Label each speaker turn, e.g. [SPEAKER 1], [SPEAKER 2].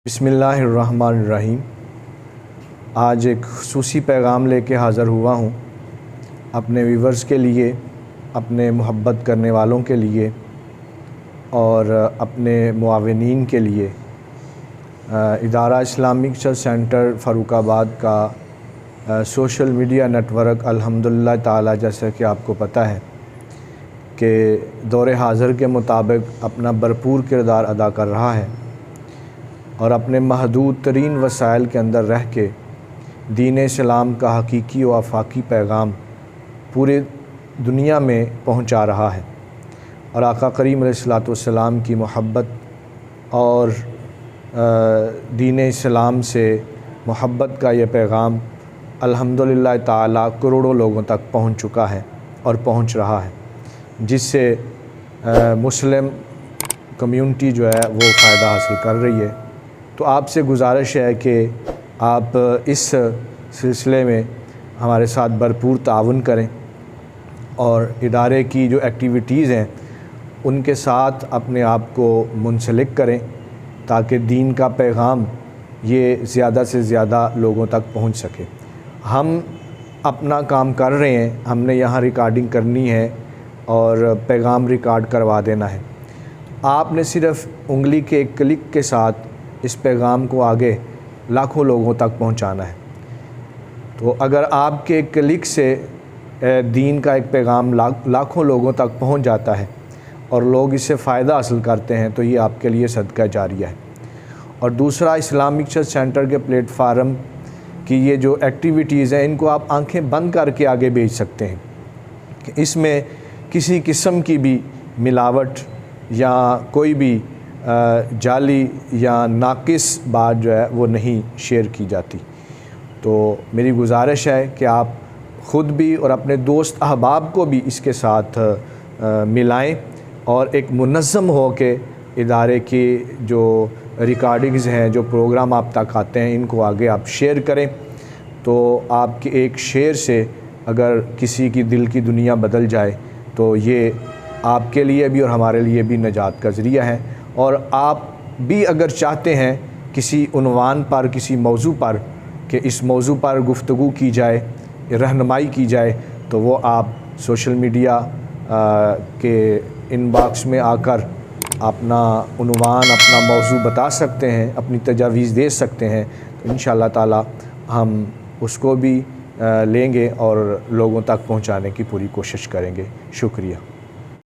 [SPEAKER 1] बिस्मिल्लाहिर्रहमानिर्रहीम। आज एक खुसूसी पैगाम लेके हाज़िर हुआ हूँ अपने व्यूवर्स के लिए, अपने मोहब्बत करने वालों के लिए और अपने मुआविनीन के लिए। इदारा इस्लामिक रिसर्च सेंटर फ़र्रुखाबाद का सोशल मीडिया नेटवर्क अल्हम्दुलिल्लाह ताला, जैसा कि आपको पता है कि दौर हाज़िर के मुताबिक अपना भरपूर किरदार अदा कर रहा है और अपने महदूद तरीन वसाइल के अंदर रह के दीन इस्लाम का हकीकी व आफाकी पैगाम पूरे दुनिया में पहुंचा रहा है। और आका करीम अलैहिस्सलाम की मोहब्बत और दीन इस्लाम से मोहब्बत का ये पैगाम अल्हम्दुलिल्लाह ताला करोड़ों लोगों तक पहुंच चुका है और पहुंच रहा है, जिससे मुस्लिम कम्युनिटी जो है वो फ़ायदा हासिल कर रही है। तो आपसे गुजारिश है कि आप इस सिलसिले में हमारे साथ भरपूर ताउन करें और इदारे की जो एक्टिविटीज़ हैं उनके साथ अपने आप को मुंसलिक करें, ताकि दीन का पैगाम ये ज़्यादा से ज़्यादा लोगों तक पहुंच सके। हम अपना काम कर रहे हैं, हमने यहाँ रिकॉर्डिंग करनी है और पैगाम रिकॉर्ड करवा देना है। आपने सिर्फ़ उंगली के एक क्लिक के साथ इस पैगाम को आगे लाखों लोगों तक पहुंचाना है। तो अगर आपके एक क्लिक से दीन का एक पैगाम लाखों लोगों तक पहुंच जाता है और लोग इससे फ़ायदा हासिल करते हैं, तो ये आपके लिए सदका जारिया है। और दूसरा, इस्लामिक रिसर्च सेंटर के प्लेटफार्म की ये जो एक्टिविटीज़ हैं, इनको आप आंखें बंद करके आगे भेज सकते हैं कि इसमें किसी किस्म की भी मिलावट या कोई भी जाली या नाकिस बात जो है वो नहीं शेयर की जाती। तो मेरी गुजारिश है कि आप ख़ुद भी और अपने दोस्त अहबाब को भी इसके साथ मिलाएं और एक मुनज़्ज़म हो के इदारे की जो रिकॉर्डिंग्स हैं, जो प्रोग्राम आप तक आते हैं, इनको आगे आप शेयर करें। तो आपके एक शेयर से अगर किसी की दिल की दुनिया बदल जाए तो ये आपके लिए भी और हमारे लिए भी नजात का ज़रिया है। और आप भी अगर चाहते हैं किसी उन्वान पर, किसी मौजू पर कि इस मौजू पर गुफ्तगू की जाए, रहनुमाई की जाए, तो वो आप सोशल मीडिया के इनबॉक्स में आकर अपना उन्वान, अपना मौजू बता सकते हैं, अपनी तजावीज़ दे सकते हैं। तो इंशाअल्लाह ताला हम उसको भी लेंगे और लोगों तक पहुंचाने की पूरी कोशिश करेंगे। शुक्रिया।